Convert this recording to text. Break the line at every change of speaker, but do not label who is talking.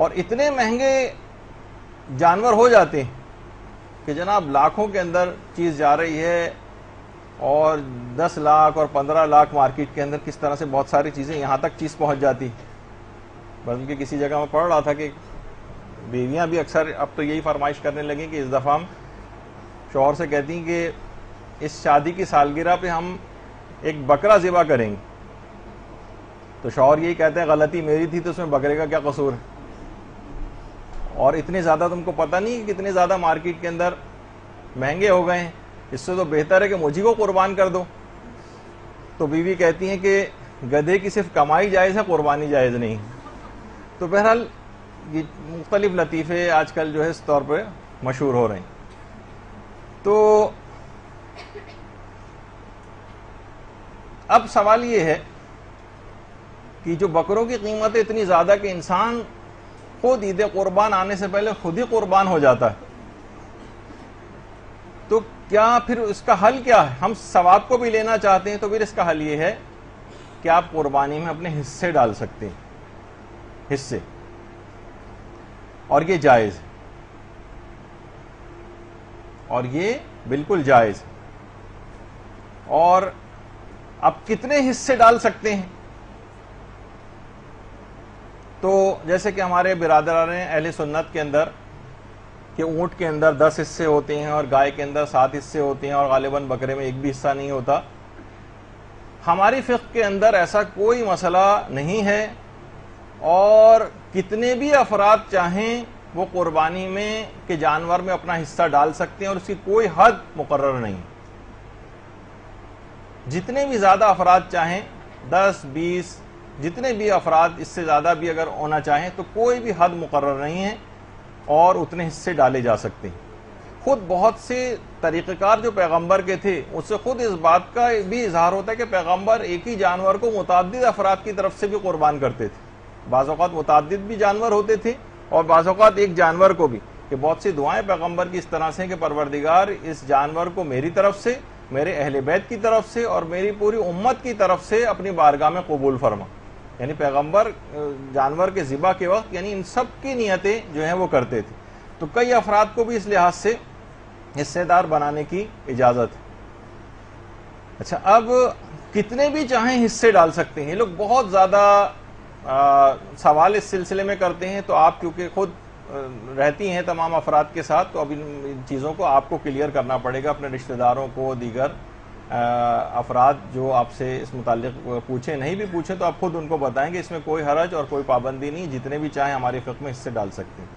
اور اتنے مہنگے جانور ہو جاتے ہیں کہ جناب لاکھوں کے اندر چیز جا رہی ہے، اور 10 لاکھ اور 15 لاکھ مارکیٹ کے اندر کس طرح سے بہت ساری چیزیں یہاں تک چیز پہنچ جاتی. بلکہ کسی جگہ میں پڑھ رہا تھا کہ بیویاں بھی اکثر اب تو یہی فرمائش کرنے لگیں کہ اس دفعہ ہم شوہر سے کہتی ہیں کہ اس شادی کی سالگرہ پہ ہم ایک بکرا ذبح کریں گے. تو شوہر یہی کہتے ہیں غلطی میری تھی تو اس میں بکرے کا کیا قصور ہے، اور اتنے زیادہ تم کو پتہ نہیں کہ کتنے زیادہ مارکیٹ کے اندر مہنگے ہو گئے ہیں، اس سے تو بہتر ہے کہ مجھے کو قربان کر دو. تو بیوی کہتی ہیں کہ گدھے کی صرف کمائی جائز ہے، قربانی جائز نہیں. تو بہرحال یہ مختلف لطیفے آج کل جو ہے اس طور پہ مشہور ہو رہے ہیں. تو اب سوال یہ ہے کہ جو بکروں کی قیمت اتنی زیادہ کہ انسان خود عید قربان آنے سے پہلے خود ہی قربان ہو جاتا ہے، تو کیا پھر اس کا حل کیا ہے؟ ہم ثواب کو بھی لینا چاہتے ہیں تو پھر اس کا حل یہ ہے کہ آپ قربانی میں اپنے حصے ڈال سکتے ہیں، حصے، اور یہ جائز ہے، اور یہ بالکل جائز ہے. اور اب کتنے حصے ڈال سکتے ہیں؟ تو جیسے کہ ہمارے برادران اہل سنت کے اندر کہ اونٹ کے اندر 10 حصے ہوتے ہیں اور گائے کے اندر 7 حصے ہوتے ہیں اور غالباً بکرے میں ایک بھی حصہ نہیں ہوتا. ہماری فقہ کے اندر ایسا کوئی مسئلہ نہیں ہے، اور کتنے بھی افراد چاہیں وہ قربانی میں کہ جانور میں اپنا حصہ ڈال سکتے ہیں، اور اس کی کوئی حد مقرر نہیں. جتنے بھی زیادہ افراد چاہیں، 10 20 جتنے بھی افراد اس سے زیادہ بھی اگر ہونا چاہیں تو کوئی بھی حد مقرر نہیں ہے، اور اتنے حصے ڈالے جا سکتے ہیں. خود بہت سے طریقہ کار جو پیغمبر کے تھے اس سے خود اس بات کا بھی اظہار ہوتا ہے کہ پیغمبر ایک ہی جانور کو متعدد افراد کی طرف سے بھی قربان کرتے تھے. بعض اوقات متعدد بھی جانور ہوتے تھے اور بعض اوقات ایک جانور کو بھی، کہ بہت سی دعائیں پیغمبر کی اس طرح سے کہ پروردگار اس جانور کو میری طرف سے، میرے اہل بیت کی طرف سے اور میری پوری امت کی طرف سے اپنی بارگاہ میں قبول فرما. یعنی پیغمبر جانور کے ذبح کے وقت یعنی ان سب کی نیتیں جو ہیں وہ کرتے تھے. تو کئی افراد کو بھی اس لحاظ سے حصے دار بنانے کی اجازت ہے. اچھا، اب کتنے بھی چاہیں حصے ڈال سکتے ہیں. یہ لوگ بہت زیادہ سوال اس سلسلے میں کرتے ہیں، تو آپ کیونکہ خود رہتی ہیں تمام افراد کے ساتھ، تو اب ان چیزوں کو آپ کو کلیئر کرنا پڑے گا اپنے رشتہ داروں کو، دیگر افراد جو آپ سے اس متعلق پوچھیں، نہیں بھی پوچھیں تو آپ خود ان کو بتائیں گے. اس میں کوئی حرج اور کوئی پابندی نہیں، جتنے بھی چاہیں ہماری فقہ میں حصے ڈال سکتے ہیں.